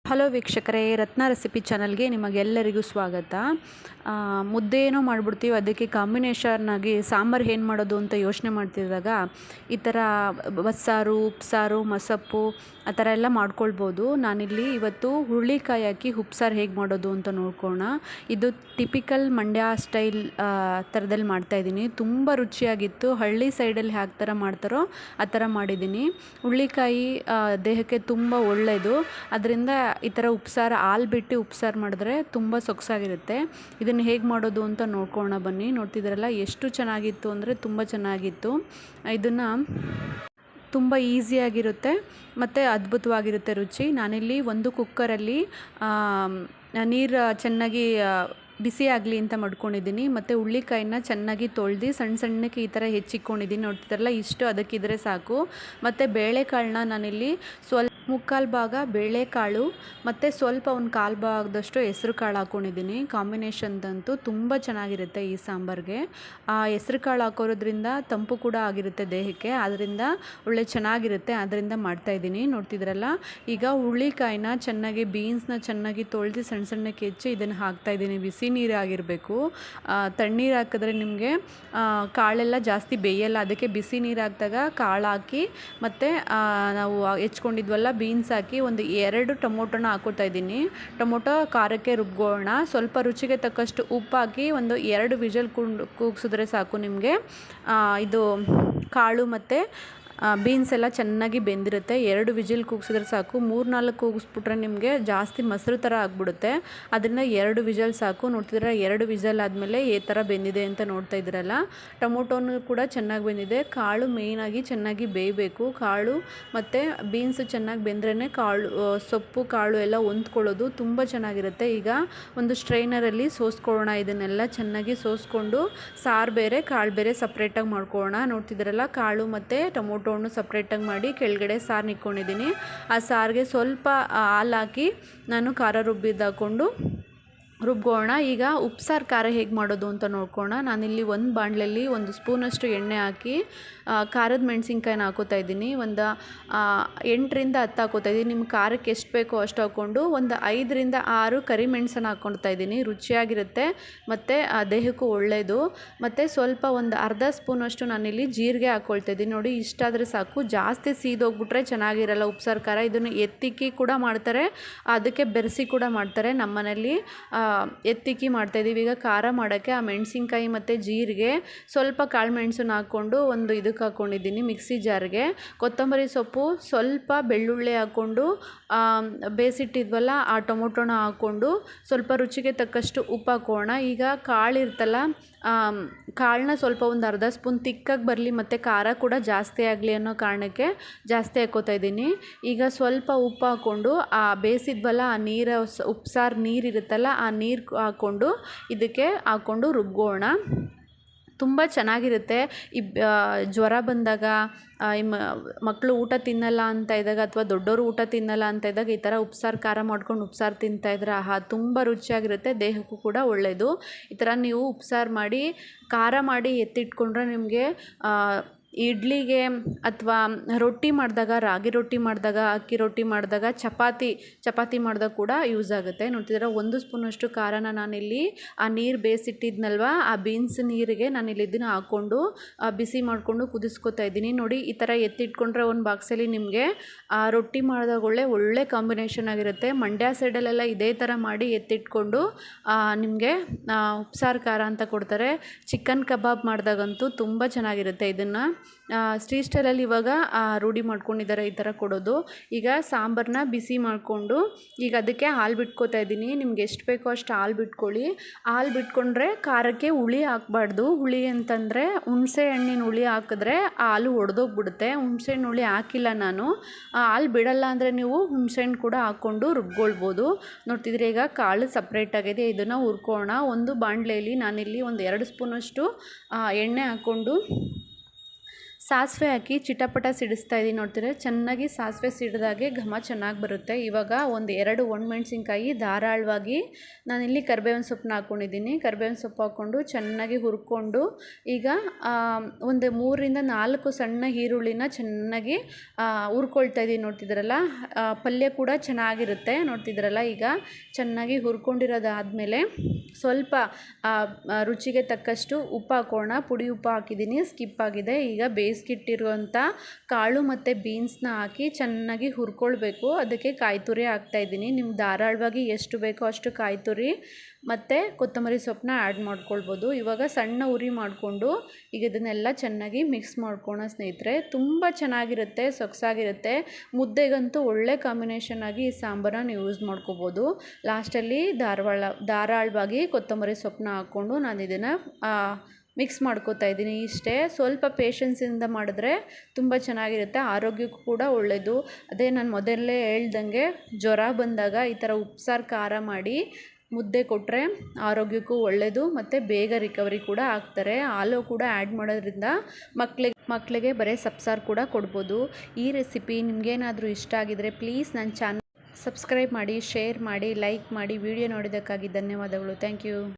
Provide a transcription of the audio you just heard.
Hello ವೀಕ್ಷಕರೇ, ರತ್ನ recipe ಚಾನಲ್ಗೆ ನಿಮಗೆಲ್ಲರಿಗೂ ಸ್ವಾಗತ. ಮುದ್ದೆ ಏನೋ ಮಾಡಿಬಿಡ್ತೀವಿ, ಅದಕ್ಕೆ ಕಾಂಬಿನೇಷನ್ನಾಗಿ ಸಾಂಬಾರು ಏನು ಮಾಡೋದು ಅಂತ ಯೋಚನೆ ಮಾಡ್ತಿದ್ದಾಗ ಈ ಥರ ಬಸ್ಸಾರು, ಉಪ್ಸಾರು, ಮಸಪ್ಪು ಆ ಥರ ಎಲ್ಲ ಮಾಡ್ಕೊಳ್ಬೋದು. ನಾನಿಲ್ಲಿ ಇವತ್ತು ಹುರುಳಿಕಾಯಿ ಹಾಕಿ ಉಪ್ಸಾರು ಹೇಗೆ ಮಾಡೋದು ಅಂತ ನೋಡ್ಕೊಳ್ಳೋಣ. ಇದು ಟಿಪಿಕಲ್ ಮಂಡ್ಯ ಸ್ಟೈಲ್ ಥರದಲ್ಲಿ ಮಾಡ್ತಾಯಿದ್ದೀನಿ. ತುಂಬ ರುಚಿಯಾಗಿತ್ತು. ಹಳ್ಳಿ ಸೈಡಲ್ಲಿ ಯಾವ ಥರ ಮಾಡ್ತಾರೋ ಆ ಥರ ಮಾಡಿದ್ದೀನಿ. ಹುರುಳಿಕಾಯಿ ದೇಹಕ್ಕೆ ತುಂಬ ಒಳ್ಳೆಯದು. ಅದರಿಂದ ಈ ಥರ ಉಪ್ಸಾರು ಹಾಲು ಬಿಟ್ಟು ಉಪ್ಸಾರು ಮಾಡಿದ್ರೆ ತುಂಬ ಸೊಗಸಾಗಿರುತ್ತೆ. ಇದನ್ನು ಹೇಗೆ ಮಾಡೋದು ಅಂತ ನೋಡ್ಕೊಳ್ಳೋಣ ಬನ್ನಿ. ನೋಡ್ತಿದ್ದೀರಲ್ಲ ಎಷ್ಟು ಚೆನ್ನಾಗಿತ್ತು ಅಂದರೆ ತುಂಬ ಚೆನ್ನಾಗಿತ್ತು. ಇದನ್ನು ತುಂಬ ಈಸಿಯಾಗಿರುತ್ತೆ ಮತ್ತು ಅದ್ಭುತವಾಗಿರುತ್ತೆ ರುಚಿ. ನಾನಿಲ್ಲಿ ಒಂದು ಕುಕ್ಕರಲ್ಲಿ ನೀರು ಚೆನ್ನಾಗಿ ಬಿಸಿ ಆಗಲಿ ಅಂತ ಮಾಡ್ಕೊಂಡಿದ್ದೀನಿ. ಮತ್ತು ಹುರುಳಿಕಾಯಿನ ಚೆನ್ನಾಗಿ ತೊಳೆದು ಸಣ್ಣ ಸಣ್ಣಕ್ಕೆ ಈ ಥರ ಹೆಚ್ಚಿಕೊಂಡಿದ್ದೀನಿ. ನೋಡ್ತಿದ್ದಾರಲ್ಲ, ಇಷ್ಟು ಅದಕ್ಕಿದ್ರೆ ಸಾಕು. ಮತ್ತು ಬೇಳೆಕಾಳನ್ನ ನಾನಿಲ್ಲಿ ಮುಕ್ಕಾಲು ಭಾಗ ಬೇಳೆಕಾಳು ಮತ್ತು ಸ್ವಲ್ಪ ಒಂದು ಕಾಲು ಭಾಗದಷ್ಟು ಹೆಸ್ರು ಕಾಳು ಹಾಕ್ಕೊಂಡಿದ್ದೀನಿ. ಕಾಂಬಿನೇಷನ್ದಂತೂ ತುಂಬ ಚೆನ್ನಾಗಿರುತ್ತೆ ಈ ಸಾಂಬಾರಿಗೆ. ಹೆಸ್ರು ಕಾಳು ಹಾಕೋದ್ರಿಂದ ತಂಪು ಕೂಡ ಆಗಿರುತ್ತೆ ದೇಹಕ್ಕೆ, ಆದ್ದರಿಂದ ಒಳ್ಳೆ ಚೆನ್ನಾಗಿರುತ್ತೆ. ಅದರಿಂದ ಮಾಡ್ತಾಯಿದ್ದೀನಿ. ನೋಡ್ತಿದ್ರಲ್ಲ, ಈಗ ಹುರುಳಿಕಾಯಿನ ಚೆನ್ನಾಗಿ ಬೀನ್ಸ್ನ ಚೆನ್ನಾಗಿ ತೊಳೆದು ಸಣ್ಣ ಸಣ್ಣಕ್ಕೆ ಹೆಚ್ಚಿ ಇದನ್ನು ಹಾಕ್ತಾಯಿದ್ದೀನಿ. ಬಿಸಿ ನೀರು ಆಗಿರಬೇಕು. ತಣ್ಣೀರು ಹಾಕಿದ್ರೆ ನಿಮಗೆ ಕಾಳೆಲ್ಲ ಜಾಸ್ತಿ ಬೇಯಲ್ಲ. ಅದಕ್ಕೆ ಬಿಸಿ ನೀರು ಹಾಕಿದಾಗ ಕಾಳು ಹಾಕಿ ಮತ್ತು ನಾವು ಹೆಚ್ಕೊಂಡಿದ್ವಲ್ಲ ಬೀನ್ಸ್ ಹಾಕಿ ಒಂದು 2 ಟೊಮೊಟೊನ ಹಾಕೋತಾ ಇದ್ದೀನಿ. ಟೊಮೊಟೊ ಖಾರಕ್ಕೆ ರುಬ್ಬೋಣ. ಸ್ವಲ್ಪ ರುಚಿಗೆ ತಕ್ಕಷ್ಟು ಉಪ್ಪು ಹಾಕಿ ಒಂದು 2 ವಿಷಲ್ ಕೂಗಿಸಿದ್ರೆ ಸಾಕು ನಿಮಗೆ. ಇದು ಕಾಳು ಮತ್ತು ಬೀನ್ಸ್ ಎಲ್ಲ ಚೆನ್ನಾಗಿ ಬೆಂದಿರುತ್ತೆ. 2 ವಿಜಿಲ್ ಕೂಗಿಸಿದ್ರೆ ಸಾಕು. 3-4 ಕೂಗಿಸ್ಬಿಟ್ರೆ ನಿಮಗೆ ಜಾಸ್ತಿ ಮೊಸರು ಥರ ಆಗಿಬಿಡುತ್ತೆ. ಅದರಿಂದ 2 ವಿಜಲ್ ಸಾಕು. ನೋಡ್ತಿದ್ರೆ 2 ವಿಜಲ್ ಆದಮೇಲೆ ಈ ಥರ ಬೆಂದಿದೆ ಅಂತ ನೋಡ್ತಾ ಇದ್ದೀರಲ್ಲ. ಟೊಮೊಟೊನೂ ಕೂಡ ಚೆನ್ನಾಗಿ ಬೆಂದಿದೆ. ಕಾಳು ಮೇಯ್ನಾಗಿ ಚೆನ್ನಾಗಿ ಬೇಯಬೇಕು. ಕಾಳು ಮತ್ತು ಬೀನ್ಸ್ ಚೆನ್ನಾಗಿ ಬೆಂದ್ರೇ ಕಾಳು ಸೊಪ್ಪು ಕಾಳು ಎಲ್ಲ ಹೊಂದ್ಕೊಳ್ಳೋದು ತುಂಬ ಚೆನ್ನಾಗಿರುತ್ತೆ. ಈಗ ಒಂದು ಸ್ಟ್ರೈನರಲ್ಲಿ ಸೋಸ್ಕೊಳ್ಳೋಣ. ಇದನ್ನೆಲ್ಲ ಚೆನ್ನಾಗಿ ಸೋಸ್ಕೊಂಡು ಸಾರು ಬೇರೆ ಕಾಳು ಬೇರೆ ಸಪ್ರೇಟಾಗಿ ಮಾಡ್ಕೊಳ್ಳೋಣ. ನೋಡ್ತಿದ್ದೀರಲ್ಲ, ಕಾಳು ಮತ್ತು ಟೊಮೊಟೊ ಸಪ್ರೇಟಾಗಿ ಮಾಡಿ ಕೆಳಗಡೆ ಸಾರು ಇಟ್ಕೊಂಡಿದ್ದೀನಿ. ಆ ಸಾರಿಗೆ ಸ್ವಲ್ಪ ಹಾಲು ಹಾಕಿ ನಾನು ಖಾರ ರುಬ್ಬಿದ್ದು ರುಬ್ಬೋಣ. ಈಗ ಉಪ್ಸಾರು ಖಾರ ಹೇಗೆ ಮಾಡೋದು ಅಂತ ನೋಡ್ಕೊಳ್ಳೋಣ. ನಾನಿಲ್ಲಿ ಒಂದು ಬಾಣಲೆಯಲ್ಲಿ 1 ಸ್ಪೂನಷ್ಟು ಎಣ್ಣೆ ಹಾಕಿ ಖಾರದ ಮೆಣಸಿನ್ಕಾಯಿನ ಹಾಕೋತಾ ಇದ್ದೀನಿ. ಒಂದು 8ರಿಂದ 10 ಹಾಕೋತಾ ಇದ್ದೀನಿ. ನಿಮ್ಮ ಖಾರಕ್ಕೆ ಎಷ್ಟು ಬೇಕೋ ಅಷ್ಟು ಹಾಕ್ಕೊಂಡು ಒಂದು 5ರಿಂದ 6 ಕರಿಮೆಣಸನ್ನು ಹಾಕ್ಕೊಳ್ತಾ ಇದ್ದೀನಿ. ರುಚಿಯಾಗಿರುತ್ತೆ ಮತ್ತು ದೇಹಕ್ಕೂ ಒಳ್ಳೆಯದು. ಮತ್ತು ಸ್ವಲ್ಪ ಒಂದು ಅರ್ಧ ಸ್ಪೂನಷ್ಟು ನಾನಿಲ್ಲಿ ಜೀರಿಗೆ ಹಾಕ್ಕೊಳ್ತಾ ಇದ್ದೀನಿ. ನೋಡಿ, ಇಷ್ಟಾದರೆ ಸಾಕು. ಜಾಸ್ತಿ ಸೀದೋಗ್ಬಿಟ್ರೆ ಚೆನ್ನಾಗಿರಲ್ಲ ಉಪ್ಸಾರು ಖಾರ. ಇದನ್ನು ಎತ್ತಿಕ್ಕಿ ಕೂಡ ಮಾಡ್ತಾರೆ, ಅದಕ್ಕೆ ಬೆರೆಸಿ ಕೂಡ ಮಾಡ್ತಾರೆ. ನಮ್ಮ ಮನೇಲಿ ಎತ್ತಿಕ್ಕಿ ಮಾಡ್ತಾಯಿದ್ದೀವಿ. ಈಗ ಖಾರ ಮಾಡೋಕ್ಕೆ ಆ ಮೆಣಸಿನ್ಕಾಯಿ ಮತ್ತು ಜೀರಿಗೆ ಸ್ವಲ್ಪ ಕಾಳು ಮೆಣಸನ್ನು ಹಾಕ್ಕೊಂಡು ಒಂದು ಇದಕ್ಕೆ ಹಾಕ್ಕೊಂಡಿದ್ದೀನಿ ಮಿಕ್ಸಿ ಜಾರ್ಗೆ. ಕೊತ್ತಂಬರಿ ಸೊಪ್ಪು, ಸ್ವಲ್ಪ ಬೆಳ್ಳುಳ್ಳಿ ಹಾಕ್ಕೊಂಡು ಬೇಯಿಸಿಟ್ಟಿದ್ವಲ್ಲ ಆ ಟೊಮೊಟೊನ ಹಾಕ್ಕೊಂಡು ಸ್ವಲ್ಪ ರುಚಿಗೆ ತಕ್ಕಷ್ಟು ಉಪ್ಪು ಹಾಕೋಣ. ಈಗ ಕಾಳು ಇರ್ತಲ್ಲ, ಕಾಳನ್ನ ಸ್ವಲ್ಪ ಒಂದು ಅರ್ಧ ಸ್ಪೂನ್ ತಿಕ್ಕಾಗಿ ಬರಲಿ ಮತ್ತು ಖಾರ ಕೂಡ ಜಾಸ್ತಿ ಆಗಲಿ ಅನ್ನೋ ಕಾರಣಕ್ಕೆ ಜಾಸ್ತಿ ಹಾಕ್ಕೋತಾ ಇದ್ದೀನಿ. ಈಗ ಸ್ವಲ್ಪ ಉಪ್ಪು ಹಾಕ್ಕೊಂಡು ಬೇಯಿಸಿದ್ವಲ್ಲ ಆ ನೀರು ಉಪ್ಸಾರು ನೀರಿರುತ್ತಲ್ಲ ಆ ನೀರು ಹಾಕ್ಕೊಂಡು ಇದಕ್ಕೆ ಹಾಕ್ಕೊಂಡು ರುಬ್ಬೋಣ. ತುಂಬ ಚೆನ್ನಾಗಿರುತ್ತೆ. ಜ್ವರ ಬಂದಾಗ, ಮಕ್ಕಳು ಊಟ ತಿನ್ನಲ್ಲ ಅಂತ ಇದ್ದಾಗ ಅಥವಾ ದೊಡ್ಡವರು ಊಟ ತಿನ್ನಲ್ಲ ಅಂತ ಇದ್ದಾಗ ಈ ಥರ ಉಪ್ಸಾರು ಖಾರ ಮಾಡ್ಕೊಂಡು ಉಪ್ಸಾರು ತಿಂತಾಯಿದ್ರೆ ತುಂಬ ರುಚಿಯಾಗಿರುತ್ತೆ. ದೇಹಕ್ಕೂ ಕೂಡ ಒಳ್ಳೆಯದು. ಈ ಥರ ನೀವು ಉಪ್ಸಾರು ಮಾಡಿ ಖಾರ ಮಾಡಿ ಎತ್ತಿಟ್ಕೊಂಡ್ರೆ ನಿಮಗೆ ಇಡ್ಲಿಗೆ ಅಥವಾ ರೊಟ್ಟಿ ಮಾಡಿದಾಗ, ರಾಗಿ ರೊಟ್ಟಿ ಮಾಡಿದಾಗ, ಅಕ್ಕಿ ರೊಟ್ಟಿ ಮಾಡಿದಾಗ, ಚಪಾತಿ ಮಾಡಿದಾಗ ಕೂಡ ಯೂಸ್ ಆಗುತ್ತೆ. ನೋಡ್ತಿದ್ದೀರ, 1 ಸ್ಪೂನಷ್ಟು ಖಾರನ ನಾನಿಲ್ಲಿ ಆ ನೀರು ಬೇಯಿಸಿಟ್ಟಿದ್ನಲ್ವ ಆ ಬೀನ್ಸ್ ನೀರಿಗೆ ನಾನಿಲ್ಲಿ ಇದನ್ನು ಹಾಕ್ಕೊಂಡು ಬಿಸಿ ಮಾಡಿಕೊಂಡು ಕುದಿಸ್ಕೊತಾ ಇದ್ದೀನಿ. ನೋಡಿ, ಈ ಥರ ಎತ್ತಿಟ್ಕೊಂಡ್ರೆ ಒಂದು ಬಾಕ್ಸಲ್ಲಿ ನಿಮಗೆ ರೊಟ್ಟಿ ಮಾಡಿದಾಗ ಒಳ್ಳೆ ಕಾಂಬಿನೇಷನ್ ಆಗಿರುತ್ತೆ. ಮಂಡ್ಯ ಸೈಡಲ್ಲೆಲ್ಲ ಇದೇ ಥರ ಮಾಡಿ ಎತ್ತಿಟ್ಕೊಂಡು ನಿಮಗೆ ಉಪ್ಸಾರು ಖಾರ ಅಂತ ಕೊಡ್ತಾರೆ. ಚಿಕನ್ ಕಬಾಬ್ ಮಾಡಿದಾಗಂತೂ ತುಂಬ ಚೆನ್ನಾಗಿರುತ್ತೆ. ಇದನ್ನು ಸ್ಟ್ರೀಟ್ ಸ್ಟೈಲಲ್ಲಿ ಇವಾಗ ರೂಢಿ ಮಾಡ್ಕೊಂಡಿದ್ದಾರೆ ಈ ಥರ ಕೊಡೋದು. ಈಗ ಸಾಂಬಾರನ್ನ ಬಿಸಿ ಮಾಡಿಕೊಂಡು ಈಗ ಅದಕ್ಕೆ ಹಾಲು ಬಿಟ್ಕೋತಾ ಇದ್ದೀನಿ. ನಿಮ್ಗೆ ಎಷ್ಟು ಬೇಕೋ ಅಷ್ಟು ಹಾಲು ಬಿಟ್ಕೊಳ್ಳಿ. ಹಾಲು ಬಿಟ್ಕೊಂಡ್ರೆ ಖಾರಕ್ಕೆ ಹುಳಿ ಹಾಕಬಾರ್ದು. ಹುಳಿ ಅಂತಂದರೆ ಹುಣಸೆ ಹಣ್ಣಿನ ಹುಳಿ ಹಾಕಿದ್ರೆ ಆ ಹಾಲು ಒಡೆದೋಗ್ಬಿಡುತ್ತೆ. ಹುಣಸೆ ಹಣ್ಣು ಹುಳಿ ಹಾಕಿಲ್ಲ ನಾನು. ಹಾಲು ಬಿಡಲ್ಲ ಅಂದರೆ ನೀವು ಹುಣಸೆ ಹಣ್ಣು ಕೂಡ ಹಾಕ್ಕೊಂಡು ರುಬ್ಕೊಳ್ಬೋದು. ನೋಡ್ತಿದ್ರೆ ಈಗ ಕಾಳು ಸಪ್ರೇಟಾಗಿದೆ. ಇದನ್ನು ಹುರ್ಕೋಣ. ಒಂದು ಬಾಣಲೆಯಲ್ಲಿ ನಾನಿಲ್ಲಿ ಒಂದು 2 ಸ್ಪೂನಷ್ಟು ಎಣ್ಣೆ ಹಾಕ್ಕೊಂಡು ಸಾಸಿವೆ ಹಾಕಿ ಚಿಟಪಟ ಸಿಡಿಸ್ತಾ ಇದ್ದೀನಿ ನೋಡ್ತೀರಾ. ಚೆನ್ನಾಗಿ ಸಾಸಿವೆ ಸಿಡಿದಾಗೆ ಘಮ ಚೆನ್ನಾಗಿ ಬರುತ್ತೆ. ಇವಾಗ ಒಂದು 2 ಒಣಮೆಣ್ಸಿನ್ಕಾಯಿ ಧಾರಾಳವಾಗಿ ನಾನಿಲ್ಲಿ ಕರಿಬೇವಿನ ಸೊಪ್ಪನ್ನ ಹಾಕ್ಕೊಂಡಿದ್ದೀನಿ. ಕರಿಬೇವಿನ ಸೊಪ್ಪು ಹಾಕ್ಕೊಂಡು ಚೆನ್ನಾಗಿ ಹುರ್ಕೊಂಡು ಈಗ ಒಂದು 3ರಿಂದ 4 ಸಣ್ಣ ಈರುಳ್ಳಿನ ಚೆನ್ನಾಗಿ ಹುರ್ಕೊಳ್ತಾ ಇದ್ದೀನಿ ನೋಡ್ತಿದ್ದೀರಲ್ಲ. ಪಲ್ಯ ಕೂಡ ಚೆನ್ನಾಗಿರುತ್ತೆ ನೋಡ್ತಿದ್ದೀರಲ್ಲ. ಈಗ ಚೆನ್ನಾಗಿ ಹುರ್ಕೊಂಡಿರೋದಾದಮೇಲೆ ಸ್ವಲ್ಪ ರುಚಿಗೆ ತಕ್ಕಷ್ಟು ಉಪ್ಪು ಹಾಕೋಣ. ಪುಡಿ ಉಪ್ಪು ಹಾಕಿದ್ದೀನಿ, ಸ್ಕಿಪ್ ಆಗಿದೆ. ಈಗ ಬೇಯಿಸ್ಕಿಟ್ಟಿರುವಂಥ ಕಾಳು ಮತ್ತು ಬೀನ್ಸ್ನ ಹಾಕಿ ಚೆನ್ನಾಗಿ ಹುರ್ಕೊಳ್ಬೇಕು. ಅದಕ್ಕೆ ಕಾಯಿ ತುರಿ ಹಾಕ್ತಾಯಿದ್ದೀನಿ. ನಿಮ್ಗೆ ಧಾರಾಳವಾಗಿ ಎಷ್ಟು ಬೇಕೋ ಅಷ್ಟು ಕಾಯಿ ತುರಿ ಮತ್ತು ಕೊತ್ತಂಬರಿ ಸೊಪ್ಪನ್ನ ಆ್ಯಡ್ ಮಾಡ್ಕೊಳ್ಬೋದು. ಇವಾಗ ಸಣ್ಣ ಉರಿ ಮಾಡಿಕೊಂಡು ಈಗ ಇದನ್ನೆಲ್ಲ ಚೆನ್ನಾಗಿ ಮಿಕ್ಸ್ ಮಾಡ್ಕೋಣ ಸ್ನೇಹಿತರೆ. ತುಂಬ ಚೆನ್ನಾಗಿರುತ್ತೆ, ಸೊಗಸಾಗಿರುತ್ತೆ. ಮುದ್ದೆಗಂತೂ ಒಳ್ಳೆ ಕಾಂಬಿನೇಷನ್ ಆಗಿ ಈ ಸಾಂಬಾರನ್ನ ನೀವು ಯೂಸ್ ಮಾಡ್ಕೋಬೋದು. ಲಾಸ್ಟಲ್ಲಿ ಧಾರಾಳವಾಗಿ ಕೊತ್ತಂಬರಿ ಸೊಪ್ಪನ್ನ ಹಾಕ್ಕೊಂಡು ನಾನು ಇದನ್ನು ಮಿಕ್ಸ್ ಮಾಡ್ಕೋತಾ ಇದ್ದೀನಿ. ಇಷ್ಟೇ, ಸ್ವಲ್ಪ ಪೇಷನ್ಸಿಂದ ಮಾಡಿದ್ರೆ ತುಂಬ ಚೆನ್ನಾಗಿರುತ್ತೆ, ಆರೋಗ್ಯಕ್ಕೂ ಕೂಡ ಒಳ್ಳೆಯದು. ಅದೇ ನಾನು ಮೊದಲೇ ಹೇಳ್ದಂಗೆ ಜ್ವರ ಬಂದಾಗ ಈ ಥರ ಉಪ್ಸಾರು ಖಾರ ಮಾಡಿ ಮುದ್ದೆ ಕೊಟ್ಟರೆ ಆರೋಗ್ಯಕ್ಕೂ ಒಳ್ಳೆಯದು ಮತ್ತು ಬೇಗ ರಿಕವರಿ ಕೂಡ ಆಗ್ತಾರೆ. ಹಾಲು ಕೂಡ ಆ್ಯಡ್ ಮಾಡೋದ್ರಿಂದ ಮಕ್ಕಳಿಗೆ ಬರೀ ಸಬ್ಸಾರು ಕೂಡ ಕೊಡ್ಬೋದು. ಈ ರೆಸಿಪಿ ನಿಮಗೇನಾದರೂ ಇಷ್ಟ ಆಗಿದರೆ ಪ್ಲೀಸ್ ನನ್ನ ಚಾನಲ್ ಸಬ್ಸ್ಕ್ರೈಬ್ ಮಾಡಿ, ಶೇರ್ ಮಾಡಿ, ಲೈಕ್ ಮಾಡಿ. ವಿಡಿಯೋ ನೋಡಿದ್ದಕ್ಕಾಗಿ ಧನ್ಯವಾದಗಳು. Thank you.